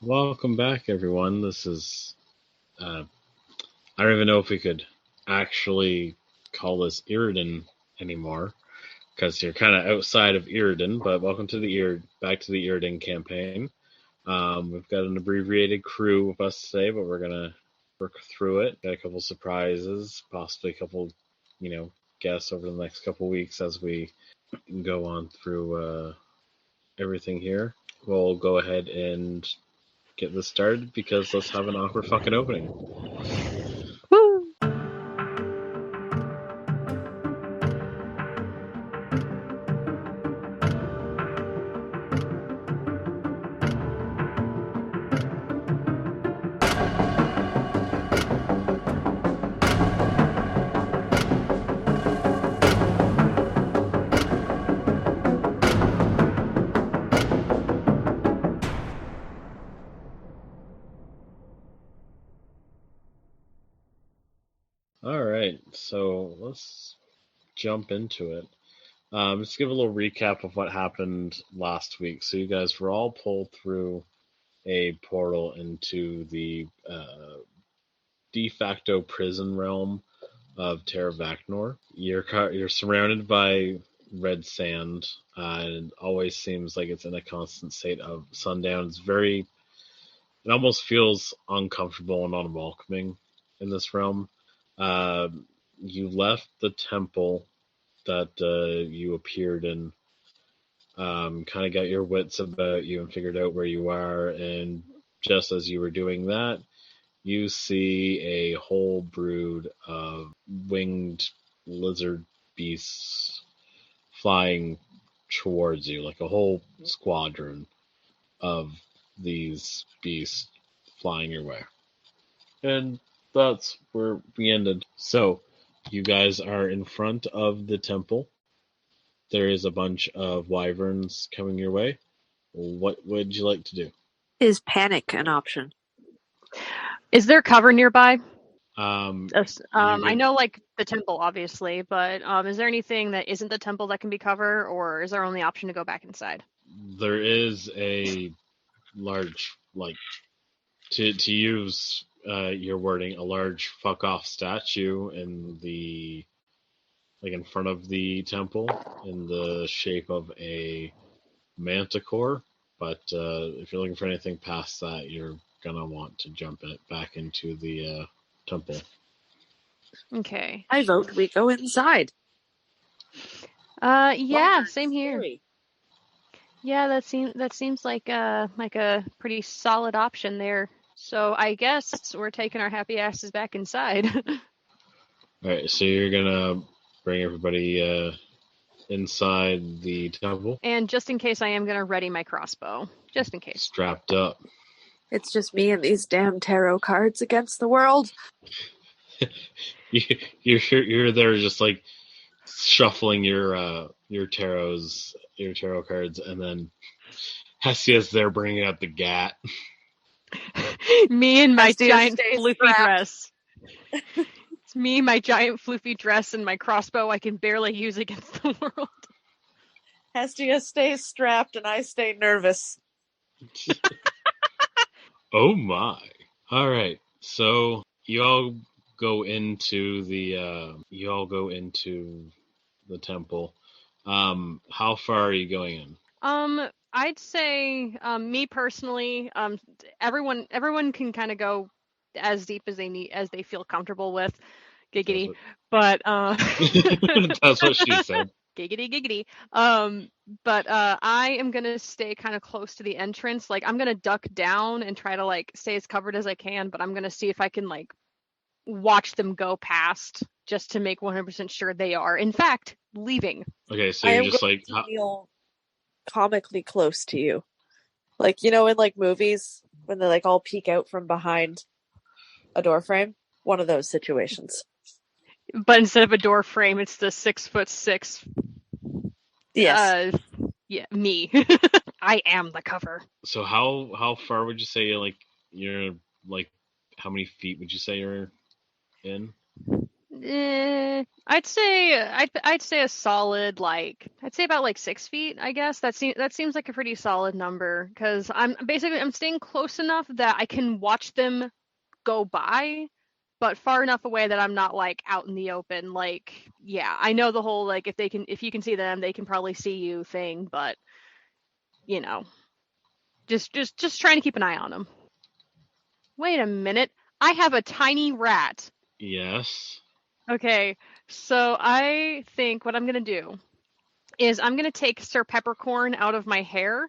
Welcome back, everyone. This is, I don't even know if we could actually call this Iraden anymore, because you're kind of outside of Iraden, but welcome to back to the Iraden campaign. We've got an abbreviated crew with us today, but we're going to work through it. Got a couple surprises, possibly a couple, guests over the next couple weeks as we go on through everything here. We'll go ahead and get this started because let's have an awkward fucking opening. Woo! Alright, so let's jump into it. Just give a little recap of what happened last week. So you guys were all pulled through a portal into the de facto prison realm of Teravaknor. You're surrounded by red sand, and it always seems like it's in a constant state of sundown. It almost feels uncomfortable and unwelcoming in this realm. You left the temple that you appeared in, kind of got your wits about you and figured out where you are, and just as you were doing that, you see a whole brood of winged lizard beasts flying towards you, like a whole squadron of these beasts flying your way. And that's where we ended. So, you guys are in front of the temple. There is a bunch of wyverns coming your way. What would you like to do? Is panic an option? Is there cover nearby? I know, like, the temple, obviously, but is there anything that isn't the temple that can be cover, or is our only option to go back inside? There is a large, like, to use your wording, a large fuck off statue in front of the temple in the shape of a manticore. But if you're looking for anything past that, you're gonna want to jump it back into the temple. Okay. I vote we go inside. Yeah, same here. Scary. Yeah, that seems like a pretty solid option there. So I guess we're taking our happy asses back inside. All right, so you're gonna bring everybody inside the temple, And just in case, I am gonna ready my crossbow, just in case. strapped up. It's just me and these damn tarot cards against the world. You're there just like shuffling your tarot cards, and then Hestia's there bringing out the gat. Me and my Hestia giant stays floofy strapped. dress. It's me, my giant floofy dress, and my crossbow I can barely use against the world. Hestia stays strapped and I stay nervous. Oh my! All right, so you all go into the temple. How far are you going in? I'd say, me personally, everyone can kind of go as deep as they feel comfortable with. Giggity. But That's what she said. Giggity. But I am gonna stay kind of close to the entrance. Like, I'm gonna duck down and try to, like, stay as covered as I can, but I'm gonna see if I can, like, watch them go past just to make 100% sure they are, in fact, leaving. Okay, so I you're am just going like, to feel comically close to you. Like, in like movies when they like all peek out from behind a door frame? One of those situations. But instead of a door frame, it's the 6'6". Yes. Yeah, me. I am the cover. So how far would you say you're like how many feet would you say you're in? I'd say a solid I'd say about 6 feet. I guess that seems like a pretty solid number because I'm staying close enough that I can watch them go by, but far enough away that I'm not out in the open. Yeah, I know the whole if you can see them, they can probably see you thing, but just trying to keep an eye on them. Wait a minute, I have a tiny rat. Yes. Okay, so I think what I'm gonna do is I'm gonna take Sir Peppercorn out of my hair,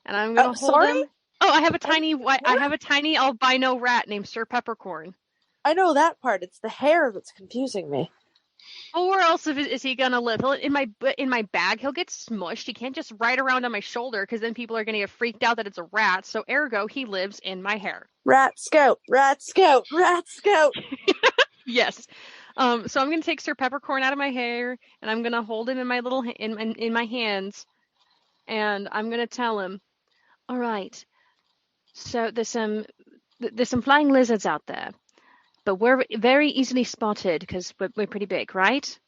and I'm gonna hold him. Oh, I have a tiny albino rat named Sir Peppercorn. I know that part. It's the hair that's confusing me. Oh, where else is he gonna live? In my bag, he'll get smushed. He can't just ride around on my shoulder because then people are gonna get freaked out that it's a rat. So ergo, he lives in my hair. Rat scout, rat scout, rat scout. Yes. So I'm gonna take Sir Peppercorn out of my hair, and I'm gonna hold him in my in my hands, and I'm gonna tell him, all right. So there's some flying lizards out there, but we're very easily spotted because we're pretty big, right?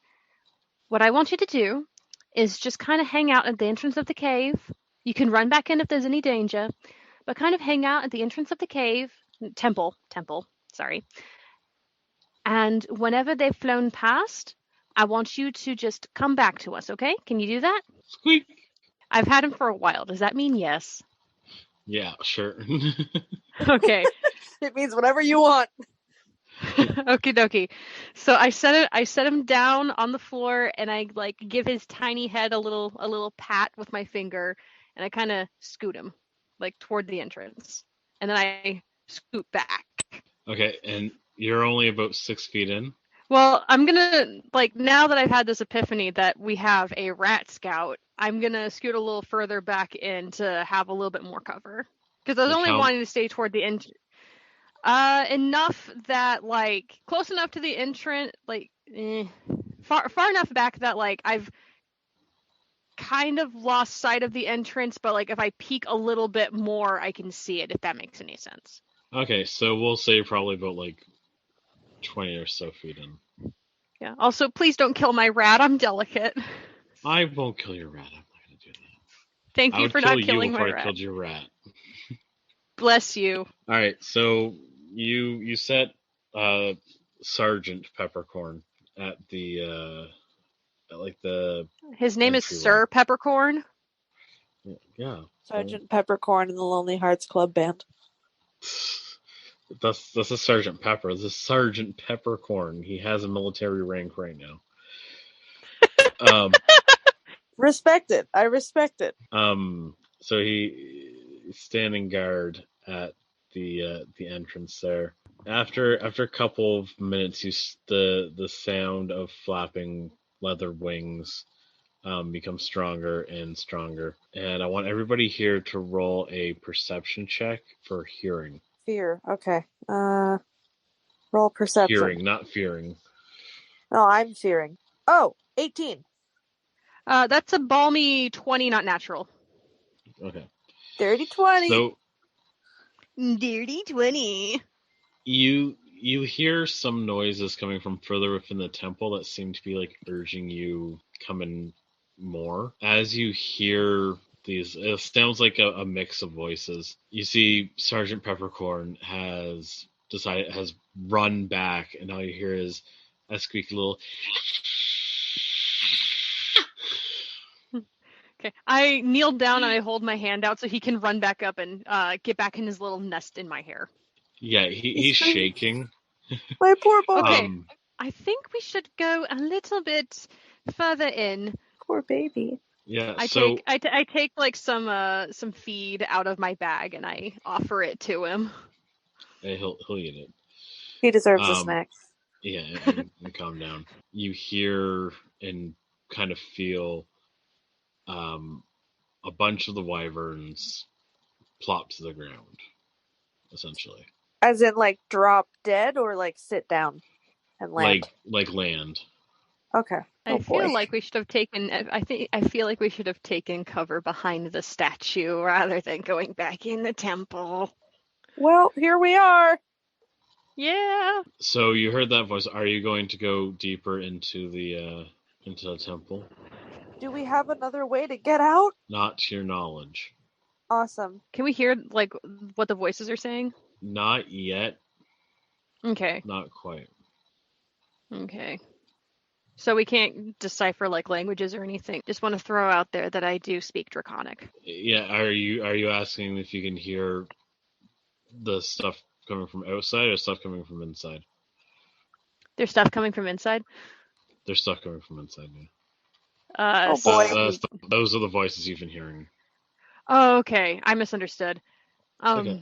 What I want you to do is just kind of hang out at the entrance of the cave. You can run back in if there's any danger, but kind of hang out at the entrance of the cave, temple, sorry. And whenever they've flown past, I want you to just come back to us, okay? Can you do that? Squeak. I've had him for a while. Does that mean yes? Yeah, sure. Okay. It means whatever you want. Okie dokie. So I set him down on the floor, and I give his tiny head a little pat with my finger, and I kind of scoot him toward the entrance, and then I scoot back. Okay, and you're only about 6 feet in. Well, I'm gonna now that I've had this epiphany that we have a rat scout, I'm gonna scoot a little further back in to have a little bit more cover because I was only wanting to stay toward the end. Enough that close enough to the entrance, far enough back that I've kind of lost sight of the entrance, but if I peek a little bit more, I can see it. If that makes any sense. Okay, so we'll say probably about 20 or so feet in. Yeah. Also, please don't kill my rat. I'm delicate. I won't kill your rat. I'm not gonna do that. Thank you for not killing my rat. I would kill you before I killed your rat. Bless you. All right, so you set Sergeant Peppercorn at the His name is Sir Peppercorn. Yeah. Sergeant Peppercorn in the Lonely Hearts Club Band. That's a Sergeant Pepper. This is Sergeant Peppercorn. He has a military rank right now. Respect it. I respect it. So he's standing guard at the entrance there. After a couple of minutes, the sound of flapping leather wings becomes stronger and stronger. And I want everybody here to roll a perception check for hearing. Fear. Okay. Roll perception. Hearing, not fearing. No, I'm fearing. Oh, 18. That's a balmy 20, not natural. Okay. Dirty 20. So, dirty 20. You hear some noises coming from further within the temple that seem to be urging you come in more. As you hear these, it sounds like a mix of voices. You see Sergeant Peppercorn has run back, and all you hear is a squeaky little. Okay, I kneel down and I hold my hand out so he can run back up and get back in his little nest in my hair. Yeah, he's shaking. My poor boy. Okay, I think we should go a little bit further in. Poor baby. Yeah, I take some feed out of my bag and I offer it to him. Hey, he'll eat it. He deserves a snack. Yeah, and calm down. You hear and kind of feel a bunch of the wyverns plop to the ground, essentially. As in, drop dead or sit down and land? Like land. Okay. I feel like we should have taken. I feel like we should have taken cover behind the statue rather than going back in the temple. Well, here we are. Yeah. So you heard that voice. Are you going to go deeper into the temple? Do we have another way to get out? Not to your knowledge. Awesome. Can we hear like what the voices are saying? Not yet. Okay. Not quite. Okay. So we can't decipher like languages or anything. Just want to throw out there that I do speak Draconic. Yeah. Are you asking if you can hear the stuff coming from outside or stuff coming from inside? There's stuff coming from inside. There's stuff coming from inside. Yeah. Oh boy. Those are the voices you've been hearing. Oh, okay. I misunderstood. Okay.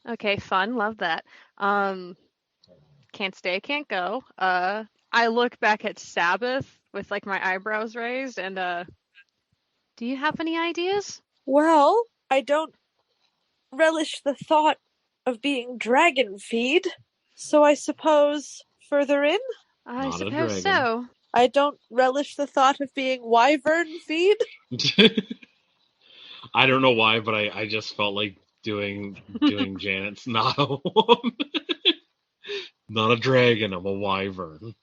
Okay, fun. Love that. Can't stay, can't go. I look back at Sabbath with like my eyebrows raised and do you have any ideas? Well, I don't relish the thought of being dragon feed, so I suppose further in? I Not a suppose dragon. so. I don't relish the thought of being wyvern feed. I don't know why, but I just felt like doing Janet's not a woman. Not a dragon, I'm a wyvern.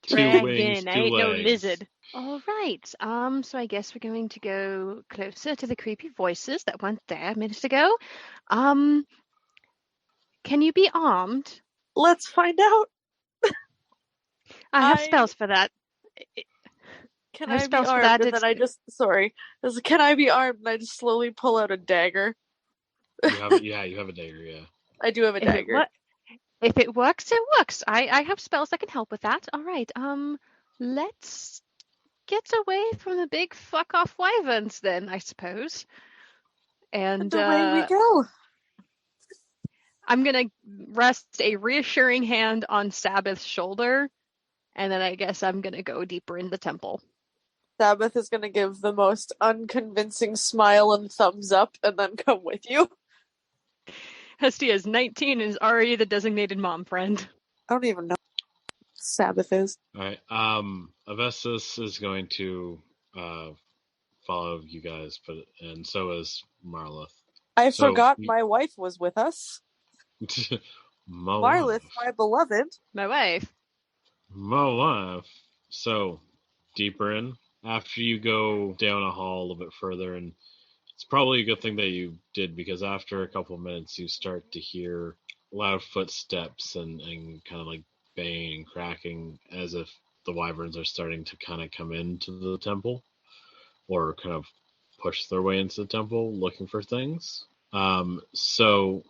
Dragon, Two wings, I two ain't no legs. lizard. All right. So I guess we're going to go closer to the creepy voices that weren't there a minute ago. Can you be armed? Let's find out. I have spells for that. Can I have I be spells for armed? that. And then I just can I be armed? And I just slowly pull out a dagger. You have it. Yeah, you have a dagger. Yeah. I do have a dagger. If it works, it works. I have spells that can help with that. All right. Let's get away from the big fuck off wyverns then, I suppose. And away we go. I'm gonna rest a reassuring hand on Sabbath's shoulder, and then I guess I'm gonna go deeper in the temple. Sabbath is gonna give the most unconvincing smile and thumbs up, and then come with you. Hestia is 19 and is already the designated mom friend. I don't even know what Sabbath is. All right. Avestus is going to follow you guys, and so is Marlith. I forgot my wife was with us. Marlith, my beloved. My wife. My wife. So, deeper in. After you go down a hall a little bit further, and it's probably a good thing that you did, because after a couple of minutes you start to hear loud footsteps and kind of like banging and cracking, as if the wyverns are starting to kind of come into the temple, or kind of push their way into the temple looking for things. So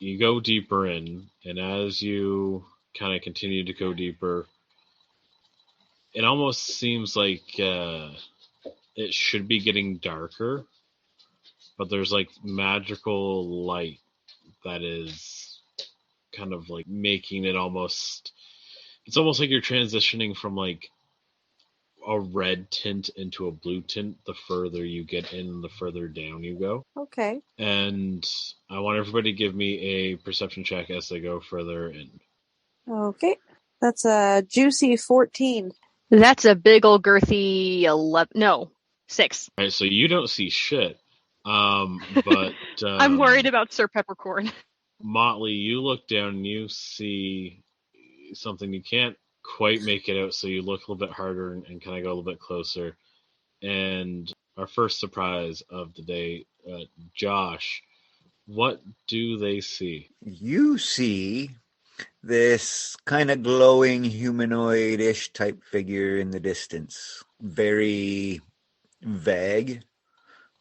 you go deeper in, and as you kind of continue to go deeper, it almost seems like it should be getting darker, but there's like magical light that is kind of like making it it's almost like you're transitioning from like a red tint into a blue tint the further you get in, the further down you go. Okay. And I want everybody to give me a perception check as they go further in. Okay. That's a juicy 14. That's a big old girthy 11. No, 6. All right, so you don't see shit. But I'm worried about Sir Peppercorn. Motley, you look down and you see something. You can't quite make it out, so you look a little bit harder and kind of go a little bit closer. And our first surprise of the day, Josh, what do they see? You see this kind of glowing humanoid-ish type figure in the distance. Very vague,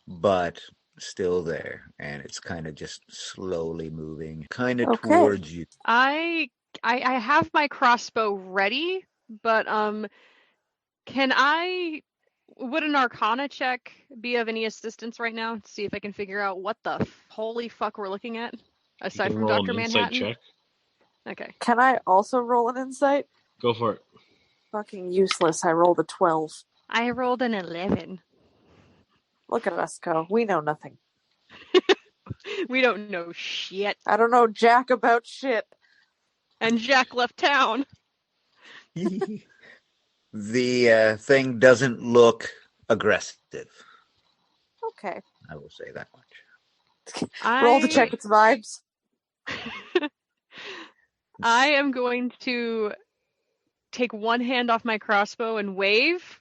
but still there. And it's kind of just slowly moving, kind of towards you. I have my crossbow ready, but would an Arcana check be of any assistance right now to see if I can figure out what the holy fuck we're looking at, aside from roll Dr. an Manhattan? insight check. Okay. Can I also roll an insight? Go for it. Fucking useless. I rolled a 12. I rolled an 11. Look at us go. We know nothing. We don't know shit. I don't know jack about shit. And Jack left town. The thing doesn't look aggressive. Okay. I will say that much. Roll to check its vibes. I am going to take one hand off my crossbow and wave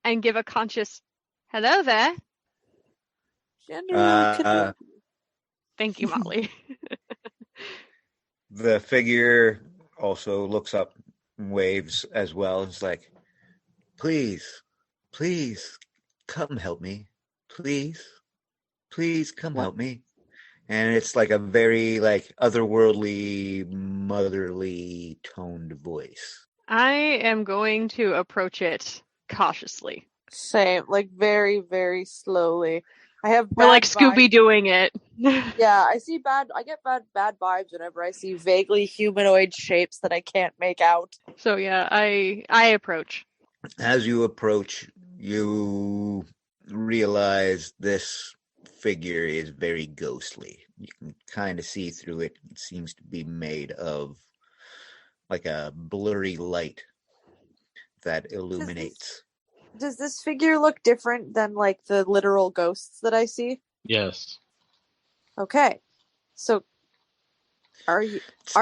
and give a conscious hello there. Uh, Thank you, Molly. The figure also looks up and waves as well. It's like, please, please, come help me. Please come What? help me. And it's like a very like otherworldly, motherly toned voice. I am going to approach it cautiously. Same, like very, very slowly. I have We're like bad Scooby vibes. doing it. Yeah, I get bad vibes whenever I see vaguely humanoid shapes that I can't make out. So yeah, I approach. As you approach, you realize this figure is very ghostly. You can kind of see through it. It seems to be made of like a blurry light that illuminates. Does this figure look different than like the literal ghosts that I see? Yes. Okay. So are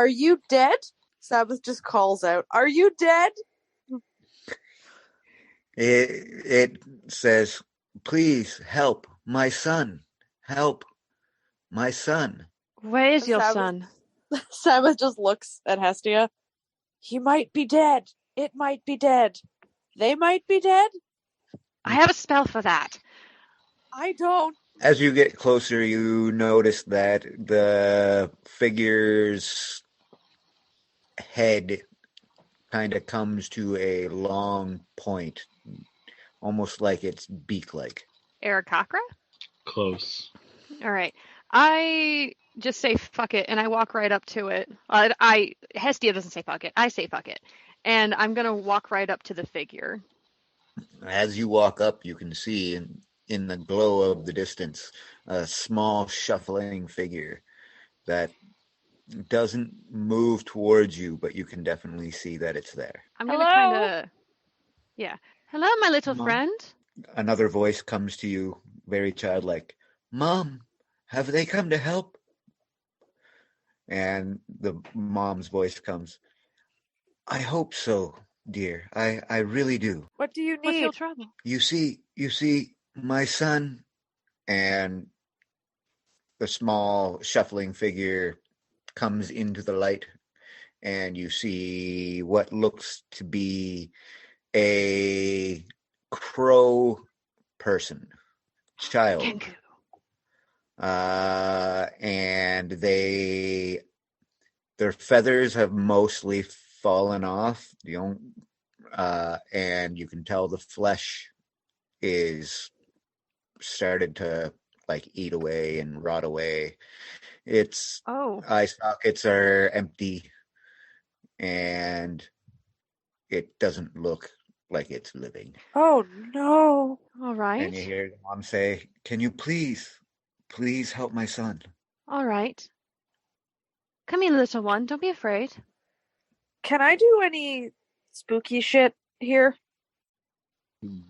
you dead? Sabbath just calls out, "Are you dead?" It says, "Please help my son. Help my son." Where is your Sabbath- son? Sabbath just looks at Hestia. He might be dead. It might be dead. They might be dead. I have a spell for that. I don't. As you get closer, you notice that the figure's head kind of comes to a long point, almost like it's beak-like. Aarakocra? Close. All right. I just say fuck it, and I walk right up to it. Hestia doesn't say fuck it. I say fuck it, and I'm gonna walk right up to the figure. As you walk up, you can see in the glow of the distance a small shuffling figure that doesn't move towards you, but you can definitely see that it's there. I'm gonna Hello? kind of, yeah. Hello, my little Mom? friend. Another voice comes to you, very childlike. Mom, have they come to help? And the mom's voice comes, I hope so, dear. I really do. What do you What's need? your trouble? You see, my son, and the small shuffling figure comes into the light, and you see what looks to be a crow person, child. Kenku. And their feathers have mostly fallen off. And you can tell the flesh is started to like eat away and rot away. Its eye sockets are empty, and it doesn't look like it's living. Oh no. All right. And you hear the mom say, "Can you please help my son?" All right. Come here, little one. Don't be afraid. Can I do any spooky shit here?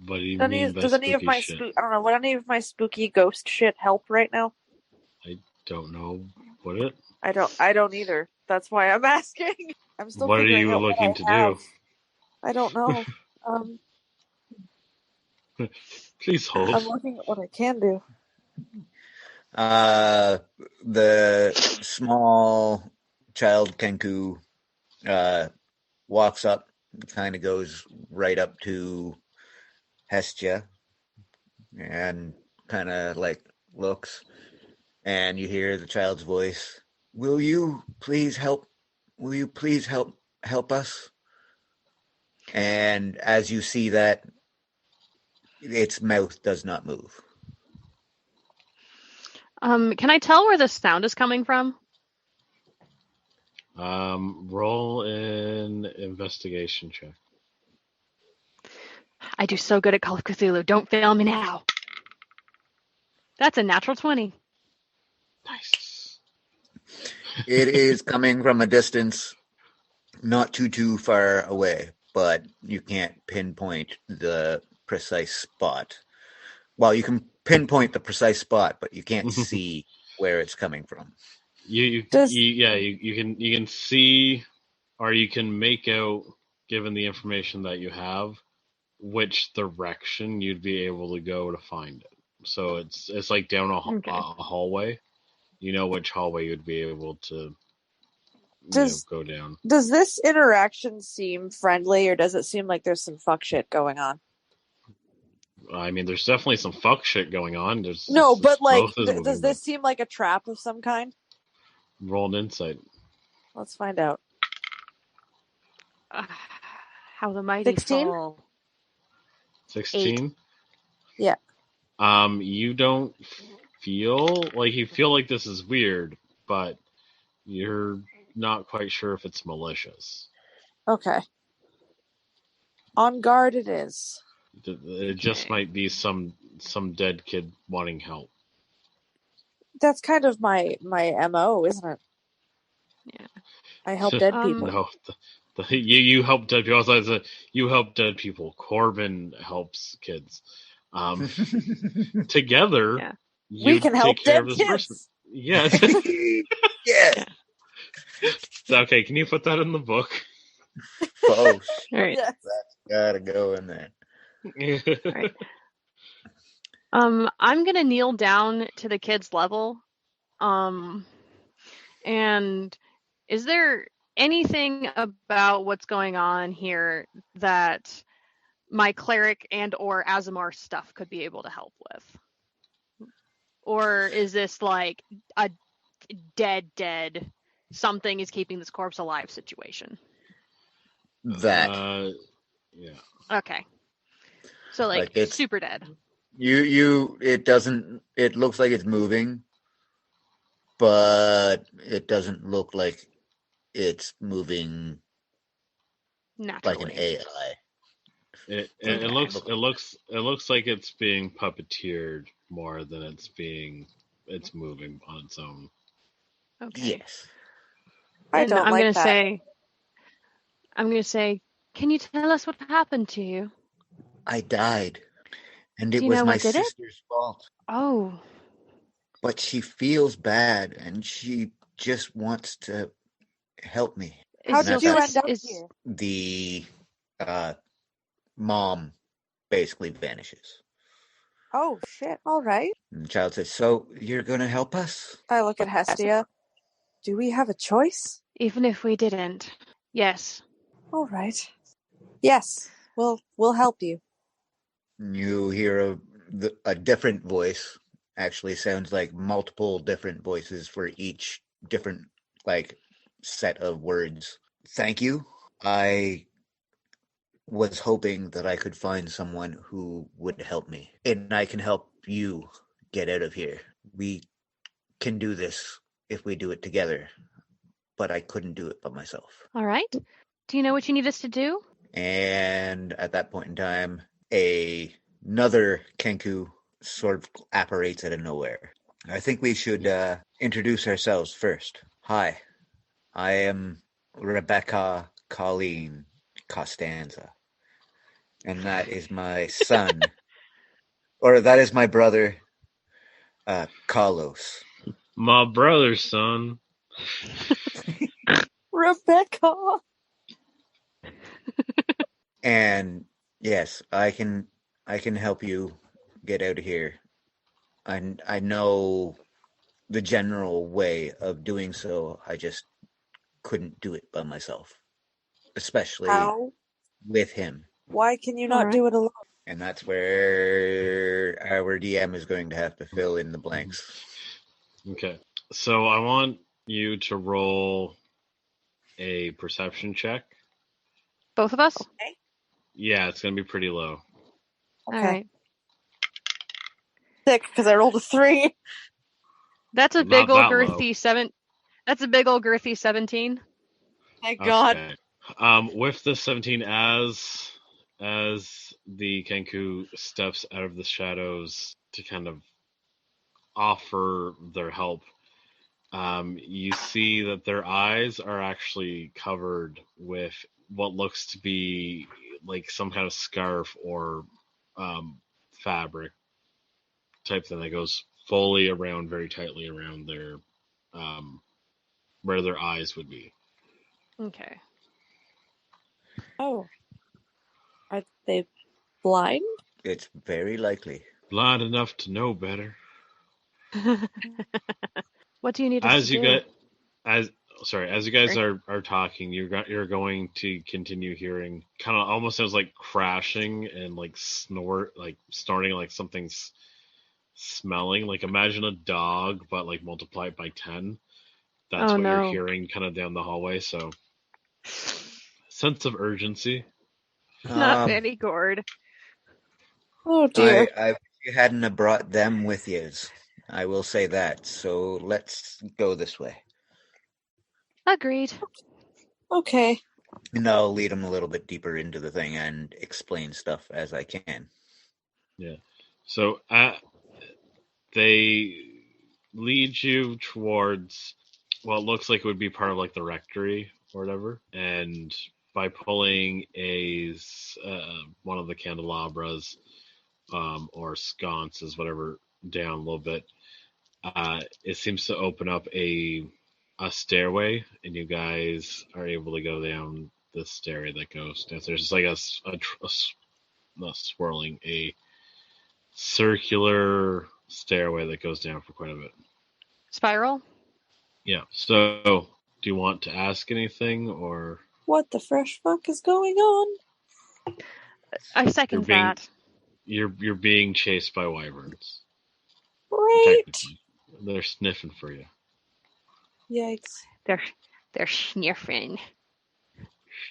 What do you mean by Does any of spooky my shit? I don't know. Would any of my spooky ghost shit help right now? I don't know. Would it? I don't either. That's why I'm asking. I'm still What are figuring you out looking what to I have. do? I don't know. Please hold. I'm looking at what I can do. The small child Kenku walks up, kind of goes right up to Hestia, and kind of like looks, and you hear the child's voice. Will you please help? Will you please help us? And as you see that, its mouth does not move. Can I tell where the sound is coming from? Roll an investigation check. I do so good at Call of Cthulhu. Don't fail me now. That's a natural 20. Nice. It is coming from a distance, not too far away, but you can't pinpoint the precise spot. Well, you can pinpoint the precise spot, but you can't see where it's coming from. You Does you can see, or you can make out, given the information that you have, which direction you'd be able to go to find it. So it's like down a Okay. hallway. You know which hallway you'd be able to does go down. does this interaction seem friendly, or does it seem like there's some fuck shit going on? I mean, there's definitely some fuck shit going on. No, but like, Both is does moving, this seem like a trap of some kind? roll an insight. Let's find out. How the mighty 16? fall. 16. Yeah. You don't feel like this is weird, but you're not quite sure if it's malicious. Okay. On guard it is. It just might be some dead kid wanting help. That's kind of my MO, isn't it? Yeah. I help dead people. No, you help dead people. Also, you help dead people. Corbin helps kids. Together, Yeah. We can help take care dead of this kids. person. Yeah. Yes. Okay, can you put that in the book? Oh, All right. Yes. gotta go in there. All right. I'm gonna kneel down to the kid's level. And is there anything about what's going on here that my cleric and or Azamar stuff could be able to help with? Or is this like a dead something is keeping this corpse alive situation? That Yeah. Okay. So like it's super dead. it doesn't. It looks like it's moving, but it doesn't look like it's moving Naturally. like an AI. It looks like it's being puppeteered more than it's moving on its own. Okay. Yes. I don't like that. I'm gonna say, can you tell us what happened to you? I died, and Do it you was know my what did it? sister's fault. Oh, But she feels bad, and she just wants to help me. How is did this you just end up is here? The mom basically vanishes. Oh shit! All right. And the child says, "So you're going to help us?" I look at Hestia. Do we have a choice? even if we didn't? Yes. All right. Yes, we'll help you. You hear a different voice. Actually, sounds like multiple different voices for each different set of words. Thank you. I was hoping that I could find someone who would help me, and I can help you get out of here. We can do this if we do it together, but I couldn't do it by myself. All right. Do you know what you need us to do? And at that point in time, another Kenku sort of apparates out of nowhere. I think we should introduce ourselves first. Hi, I am Rebecca Colleen Costanza, and that is my son, or that is my brother, Carlos. My brother's son. Rebecca. And yes, I can help you get out of here. I know the general way of doing so. I just couldn't do it by myself, especially How? with him. Why can you All not right. do it alone? And that's where our DM is going to have to fill in the blanks. Okay. So I want you to roll a perception check. Both of us? Okay. Yeah, it's gonna be pretty low. Okay. All right. 6 because I rolled a 3. That's a Not big old that low. girthy 7. That's a big old girthy 17. Thank God. Okay. With the 17, as the Kenku steps out of the shadows to kind of offer their help, you see that their eyes are actually covered with what looks to be like some kind of scarf or fabric type thing that goes fully around, very tightly around their where their eyes would be. Okay. Oh. Are they blind? It's very likely. Blind enough to know better. What do you need us to As you do? get, as you guys Sorry. are talking, you're going to continue hearing kind of almost sounds like crashing and like snorting, like something's smelling. Like imagine a dog, but like multiply it by 10. That's Oh what you're no. hearing kind of down the hallway. So sense of urgency. Not Um, very gourd. Oh dear. I wish you hadn't have brought them with yous. I will say that. So let's go this way. Agreed. Okay. And I'll lead them a little bit deeper into the thing and explain stuff as I can. Yeah. So they lead you towards what looks like it would be part of like the rectory or whatever, and by pulling one of the candelabras or sconces, whatever, down a little bit, it seems to open up a stairway, and you guys are able to go down the stairway that goes downstairs. It's like not swirling, a circular stairway that goes down for quite a bit. Spiral? Yeah. So, do you want to ask anything, or What the fresh fuck is going on? I second that. you're being chased by wyverns? Right. Technically, they're sniffing for you. Yikes. They're sniffing.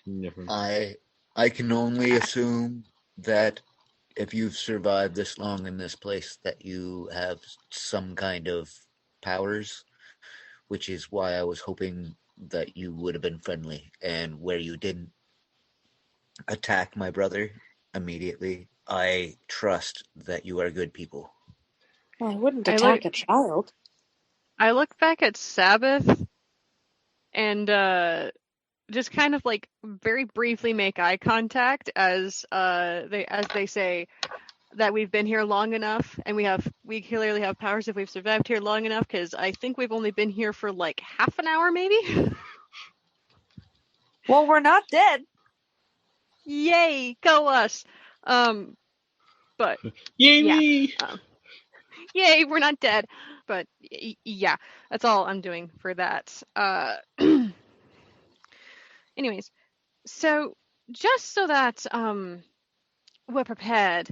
Sniffing. I can only assume that if you've survived this long in this place, that you have some kind of powers, which is why I was hoping that you would have been friendly, and where you didn't attack my brother immediately, I trust that you are good people. Well, I wouldn't I attack look- a child. I look back at Sabbath and just kind of like very briefly make eye contact as they say that we've been here long enough, and we clearly have powers if we've survived here long enough, because I think we've only been here for like half an hour maybe. Well, we're not dead. Yay, go us. But Yay yeah. me! Yay, we're not dead. But yeah, that's all I'm doing for that. Anyways, so just so that we're prepared,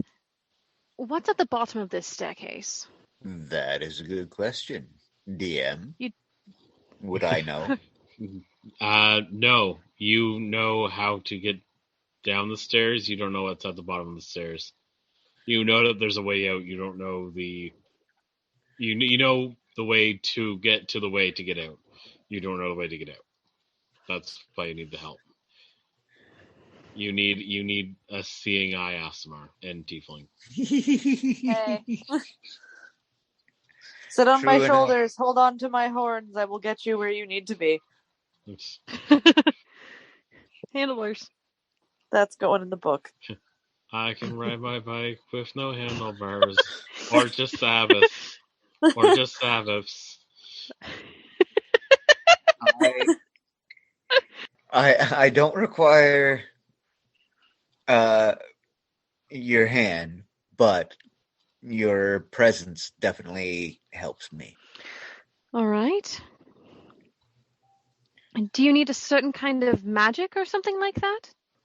what's at the bottom of this staircase? That is a good question. DM? You- Would I know? No. You know how to get down the stairs. You don't know what's at the bottom of the stairs. You know that there's a way out. You don't know you know the way to get to the way to get out. You don't know the way to get out. That's why you need the help. You need a seeing eye, Asimar, and Tiefling. Hey. Sit on True my enough. shoulders, hold on to my horns, I will get you where you need to be. It's, Handlers. That's going in the book. I can ride my bike with no handlebars, or just Sabbaths, or just Sabbaths. I don't require your hand, but your presence definitely helps me. All right. And do you need a certain kind of magic or something like that?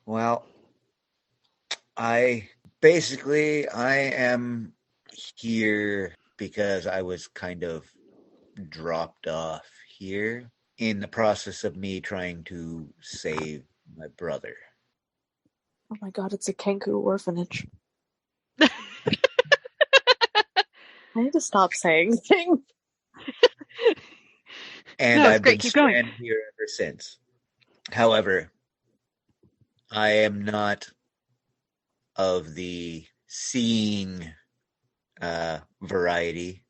Well, I am here because I was kind of dropped off here in the process of me trying to save my brother. Oh my god, it's a Kenku orphanage. I need to stop saying things. And No, it's I've great. been Keep going. stranded here ever since. However, I am not of the seeing variety.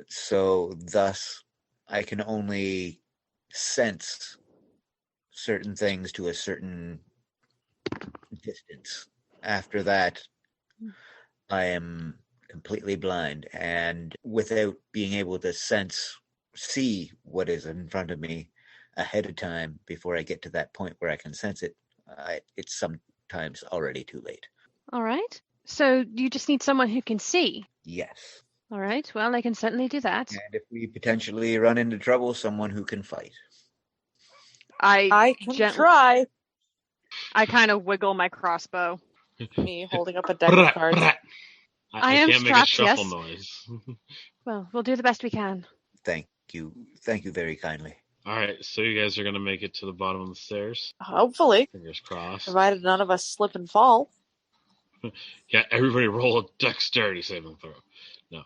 So thus, I can only sense certain things to a certain distance. After that, I am completely blind, and without being able to sense see what is in front of me ahead of time before I get to that point where I can sense it, it's sometimes already too late. All right. So you just need someone who can see. Yes. All right. Well, I can certainly do that. And if we potentially run into trouble, someone who can fight. I can try. I kind of wiggle my crossbow. Me holding up a deck of cards. I am can't make a strapped, shuffle yes. noise. Well, we'll do the best we can. Thank you very kindly. All right, so you guys are gonna make it to the bottom of the stairs. Hopefully, Fingers crossed. provided none of us slip and fall. Yeah, everybody roll a dexterity saving throw. No.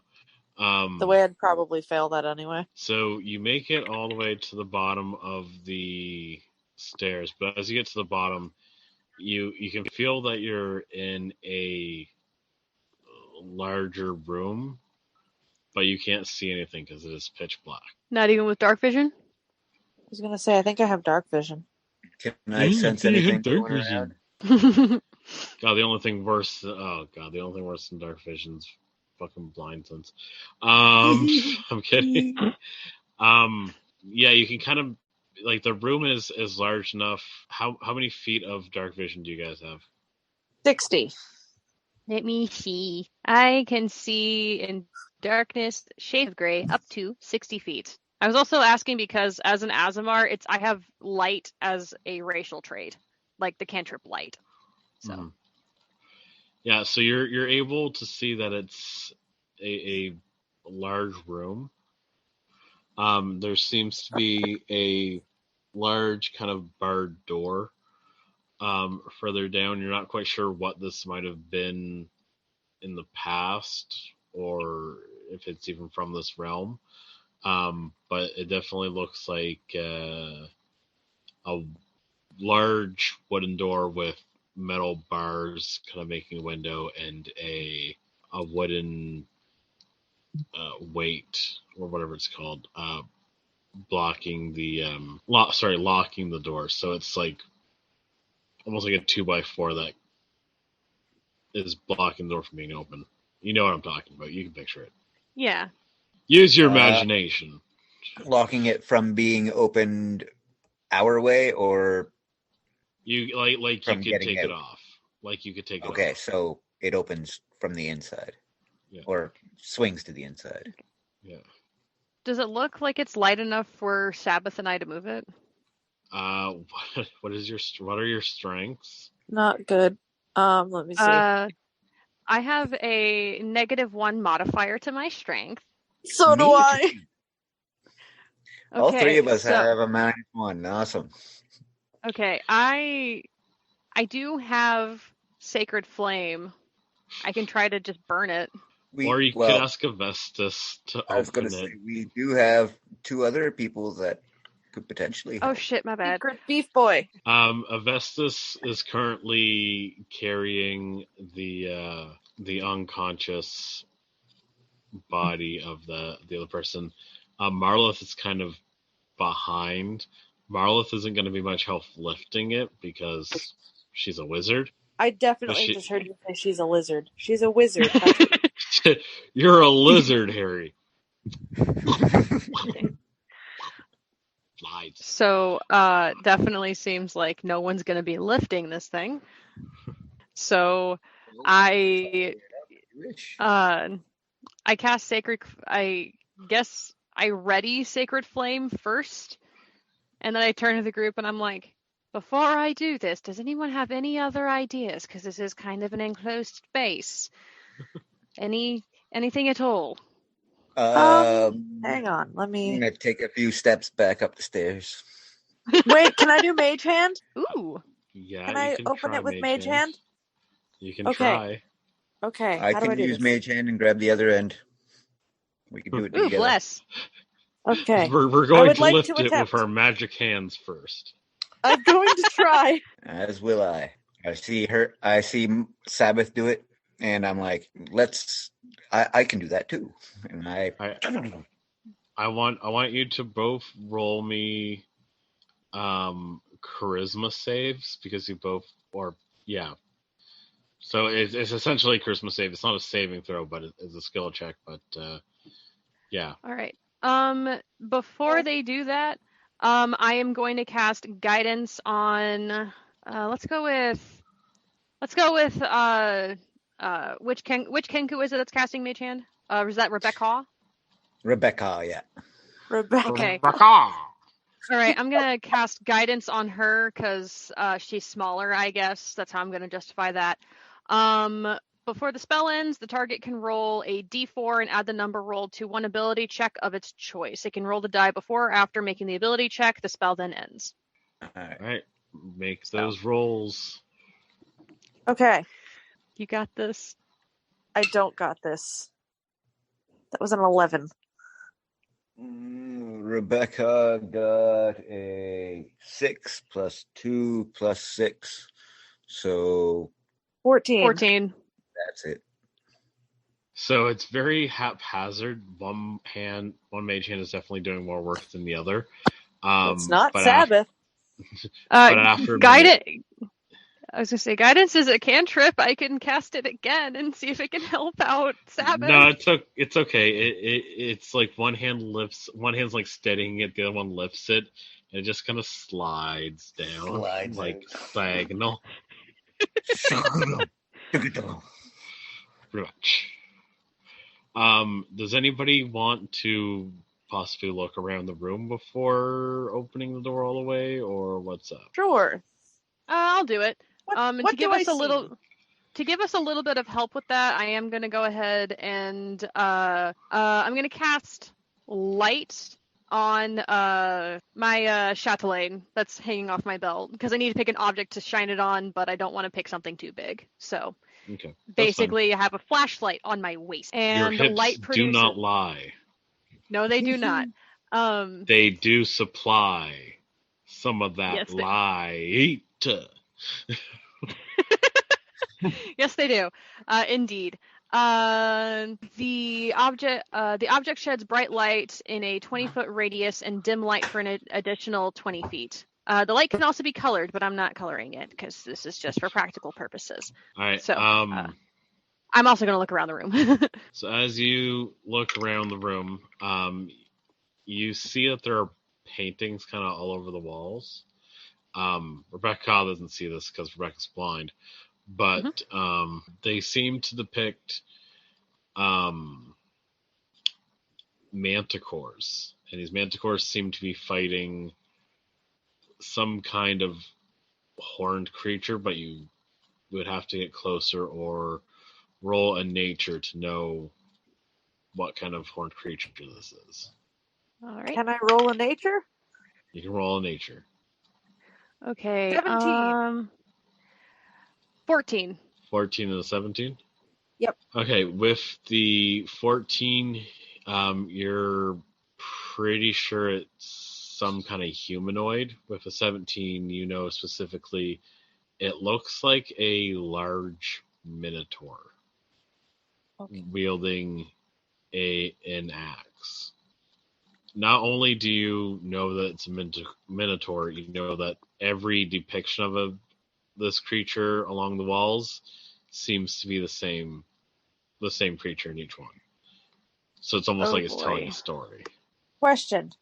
The way I'd probably fail that anyway. So you make it all the way to the bottom of the stairs, but as you get to the bottom, you can feel that you're in a larger room, but you can't see anything because it is pitch black. Not even with dark vision? I was gonna say, I think I have dark vision. Can I sense anything going around? God, the only thing worse than dark vision's fucking blind sense. I'm kidding. Yeah, you can kind of like the room is large enough. How many feet of dark vision do you guys have? 60. Let me see. I can see in darkness, shade of gray, up to 60 feet. I was also asking because as an Azamar, I have light as a racial trait, like the cantrip light. So yeah, so you're able to see that it's a large room. There seems to be a large kind of barred door further down. You're not quite sure what this might have been in the past or if it's even from this realm. But it definitely looks like a large wooden door with metal bars kind of making a window and a wooden weight or whatever it's called blocking the locking the door. So it's like almost like a 2x4 that is blocking the door from being open. You know what I'm talking about. You can picture it. Yeah. Use your imagination. Locking it from being opened our way, or you like from you could take out. it off. Like you could take it off. Okay, so it opens from the inside. Yeah. Or swings to the inside. Yeah. Does it look like it's light enough for Sabbath and I to move it? What are your strengths? Not good. Let me see. I have a -1 modifier to my strength. So do I. Okay, all three of us have a -1. Awesome. Okay, I do have Sacred Flame. I can try to just burn it. Or you could ask Avestus to open it. I was going to say, we do have two other people that could potentially help. Oh shit, my bad. Secret beef boy. Avestus is currently carrying the unconscious body of the other person. Marlith is kind of behind. Marlith isn't going to be much help lifting it because she's a wizard. I definitely just heard you say she's a lizard. She's a wizard. You're a lizard, Harry. So, definitely seems like no one's going to be lifting this thing. So, I cast Sacred. I guess I ready Sacred Flame first, and then I turn to the group and I'm like, before I do this, does anyone have any other ideas? Because this is kind of an enclosed space. Anything at all? Hang on, let me. I'm gonna take a few steps back up the stairs. Wait, can I do Mage Hand? Ooh. Yeah. Can I open it with Mage Hand? You can try. Okay. I can use Mage Hand and grab the other end. We can do it together. Bless. Okay. We're going to lift it with our magic hands first. I'm going to try. As will I. I see Sabbath do it, and I'm like, I can do that too. And I want you to both roll me charisma saves because you both So it's essentially a charisma save. It's not a saving throw, but it's a skill check. But yeah. All right. Before they do that, I am going to cast guidance on. Let's go with which Kenku is it that's casting Mage Hand? Is that Rebecca? Rebecca, yeah. Rebecca. Okay. Rebecca! All right, I'm gonna cast guidance on her because she's smaller, I guess. That's how I'm gonna justify that. Before the spell ends, the target can roll a d4 and add the number rolled to one ability check of its choice. It can roll the die before or after making the ability check. The spell then ends. All right. Alright, make those rolls. Okay, You got this. I don't got this. That was an 11. Rebecca got a 6 plus 2 plus 6. So 14. 14. that's it. So it's very haphazard. One mage hand is definitely doing more work than the other. It's not but Sabbath. but after a Guidance. I was gonna say guidance is a cantrip. I can cast it again and see if it can help out Sabbath. No, it's okay. It's like one hand's like steadying it, the other one lifts it, and it just kind of slides down, Slides like out. diagonal. Pretty much. Does anybody want to possibly look around the room before opening the door all the way, or what's up? Sure. I'll do it. What, And to give do us I a little, see? to give us a little bit of help with that, I am gonna go ahead and I'm gonna cast light on my chatelaine that's hanging off my belt because I need to pick an object to shine it on, but I don't want to pick something too big. So Okay. basically, I have a flashlight on my waist, and Your the hips light do produces. not lie. No, they do not. They do supply some of that Yes, they- light. Yes, they do. Indeed. The object sheds bright light in a 20-foot radius and dim light for an additional 20 feet. The light can also be colored, but I'm not coloring it because this is just for practical purposes. All right. So, I'm also going to look around the room. So as you look around the room, you see that there are paintings kind of all over the walls. Rebecca doesn't see this because Rebecca's blind, but they seem to depict manticores, and these manticores seem to be fighting some kind of horned creature, but you would have to get closer or roll a nature to know what kind of horned creature this is. All right. Can I roll a nature? You can roll a nature. Okay. 17. 14. 14 and a 17? Yep. Okay, with the 14, you're pretty sure it's some kind of humanoid. With a 17, you know specifically it looks like a large minotaur wielding an axe. Not only do you know that it's a minotaur, you know that every depiction of this creature along the walls seems to be the same creature in each one. So it's almost like it's telling a story. Question.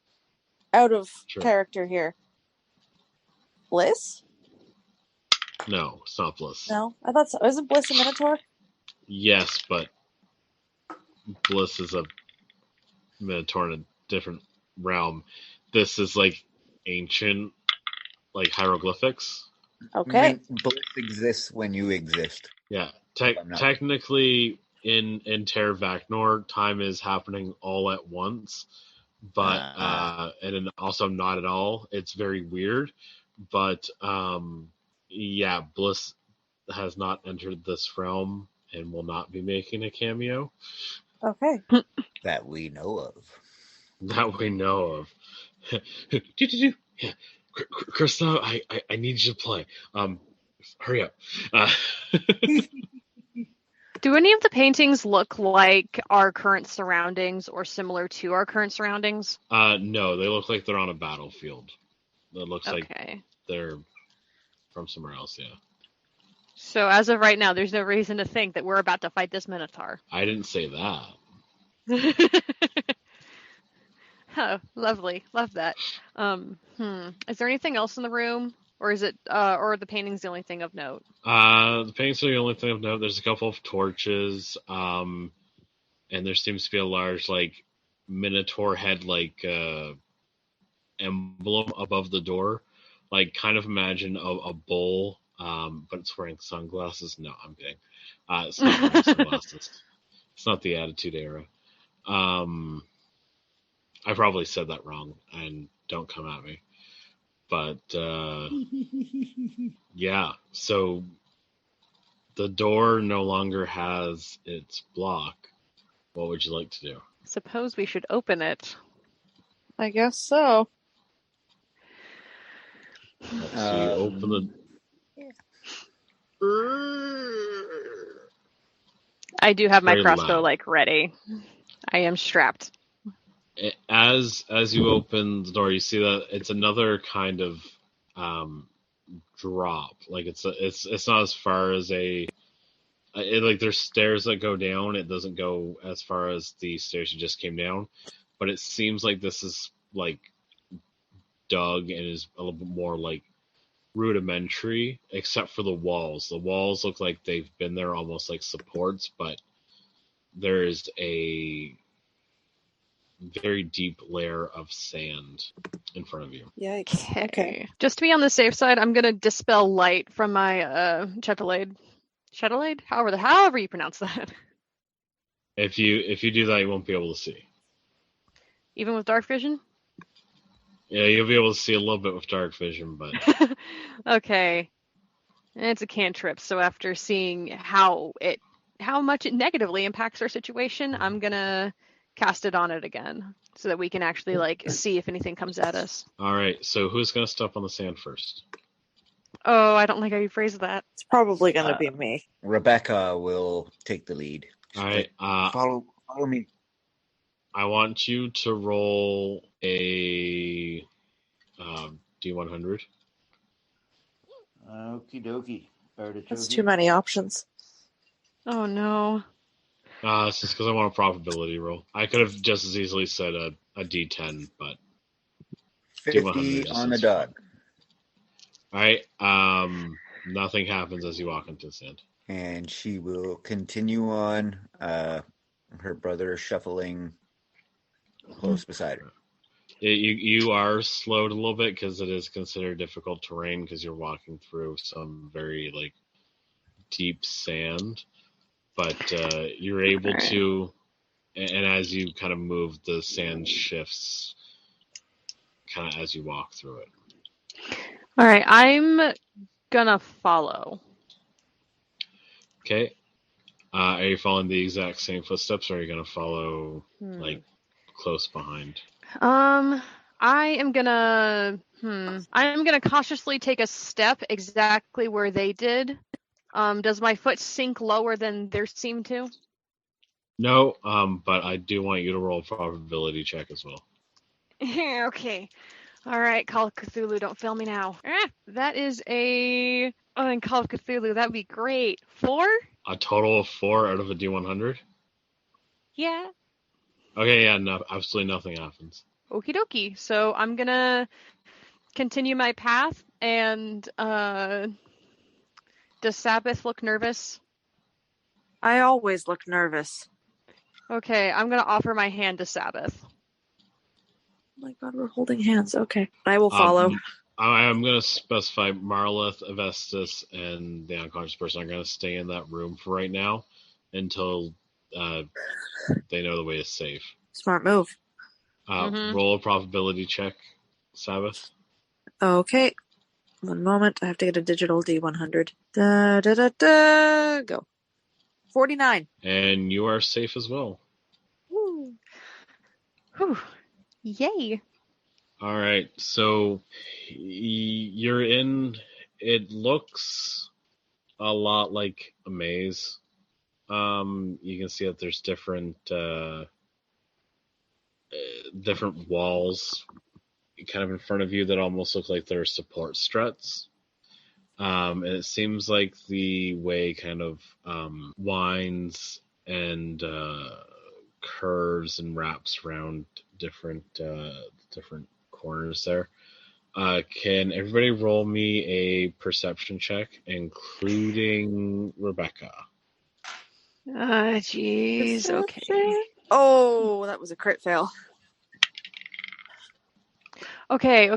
Out of Sure. character here. Bliss? No, it's not Bliss. No, I thought so. Isn't Bliss a minotaur? Yes, but Bliss is a minotaur in a different realm. This is like ancient, like hieroglyphics. Okay. Bliss exists when you exist. Yeah, technically in Teravaknor, time is happening all at once, but and then also not at all. It's very weird, but yeah, Bliss has not entered this realm and will not be making a cameo. Okay. That we know of. That we know of. Yeah. Krista, I need you to play. Hurry up. Do any of the paintings look like our current surroundings or similar to our current surroundings? No, they look like they're on a battlefield. It looks like they're from somewhere else, yeah. So as of right now, there's no reason to think that we're about to fight this minotaur. I didn't say that. Oh, lovely. Love that. Is there anything else in the room? Or is it, or the painting's the only thing of note? The paintings are the only thing of note. There's a couple of torches, and there seems to be a large, like, minotaur head, like, emblem above the door. Like, kind of imagine a bull, but it's wearing sunglasses. No, I'm kidding. It's not wearing sunglasses. It's not the Attitude Era. I probably said that wrong, and don't come at me. But, yeah, so the door no longer has its block. What would you like to do? Suppose we should open it. I guess so. So you open I do have my Very crossbow, loud. like, ready. I am strapped. As you open the door, you see that it's another kind of drop. Like it's not as far as like there's stairs that go down. It doesn't go as far as the stairs you just came down, but it seems like this is like dug and is a little bit more like rudimentary, except for the walls. The walls look like they've been there almost like supports, but there is a very deep layer of sand in front of you. Yikes. Okay. Just to be on the safe side, I'm gonna dispel light from my chatelaide. Chatelaide? However you pronounce that. If you do that, you won't be able to see. Even with dark vision? Yeah, you'll be able to see a little bit with dark vision, but Okay. It's a cantrip, so after seeing how much it negatively impacts our situation, I'm gonna cast it on it again so that we can actually like see if anything comes at us. all right. So who's gonna step on the sand first? Oh, I don't like how you phrased that. It's probably going to be me. Rebecca will take the lead. All right. Follow me. I want you to roll a D100. Okie dokie. That's too many options. Oh no. It's just because I want a probability roll. I could have just as easily said a D10, but 50 on the dot. all right. Nothing happens as you walk into the sand. And she will continue on, her brother shuffling close beside her. You are slowed a little bit because it is considered difficult terrain because you're walking through some very like deep sand, but you're able to, and as you kind of move, the sand shifts kind of as you walk through it. All right, I'm gonna follow. Okay. Are you following the exact same footsteps, or are you going to follow like close behind? I am gonna cautiously take a step exactly where they did. Does my foot sink lower than theirs seemed to? No, but I do want you to roll a probability check as well. Okay. All right, Call of Cthulhu, don't fail me now. That is in Call of Cthulhu, that would be great. 4? A total of 4 out of a D100? Yeah. Okay, yeah, no, absolutely nothing happens. Okie dokie. So I'm gonna continue my path, and does Sabbath look nervous? I always look nervous. Okay, I'm gonna offer my hand to Sabbath. Oh my god, we're holding hands. Okay. I will follow. I'm going to specify Marleth, Avestus, and the unconscious person are going to stay in that room for right now until they know the way is safe. Smart move. Roll a probability check, Sabbath. Okay. 1 moment. I have to get a digital D100. Da, da, da, da. Go. 49. And you are safe as well. Woo. Whew. Yay. All right, so you're in. It looks a lot like a maze. You can see that there's different walls, kind of in front of you that almost look like they're support struts. And it seems like the way kind of winds and curves and wraps around different corners there. Can everybody roll me a perception check, including Rebecca? Jeez. Okay. Oh, that was a crit fail. Okay.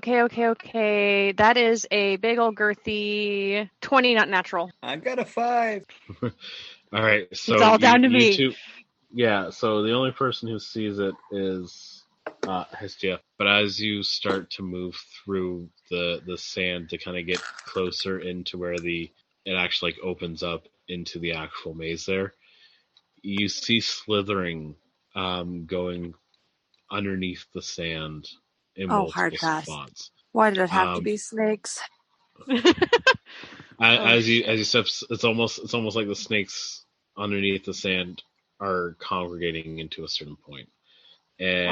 That is a big old girthy 20, not natural. I got a 5. All right, so It's all down to you me. two, yeah. So the only person who sees it is Hestia. But as you start to move through the sand to kind of get closer into where it actually like opens up into the actual maze, there you see slithering going underneath the sand in Oh, hard multiple pass. spots. Why did it have to be snakes? As you step, it's almost like the snakes underneath the sand are congregating into a certain point. And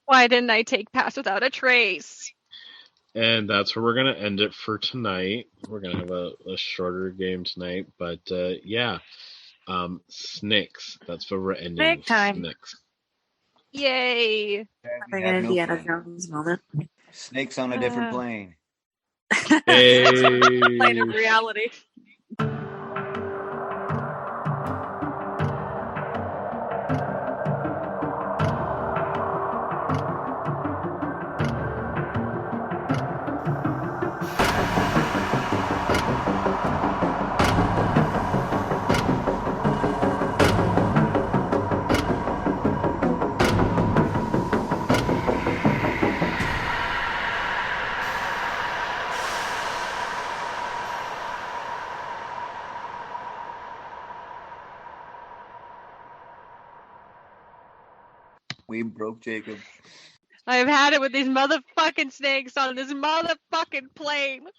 Why didn't I take pass without a trace? And that's where we're gonna end it for tonight. We're gonna have a shorter game tonight, but yeah, snakes. That's where we're ending. Snake time. Snakes. Yay! Having an Indiana Jones moment. Snakes on a different plane. Plane of reality. We broke Jacob. I've had it with these motherfucking snakes on this motherfucking plane.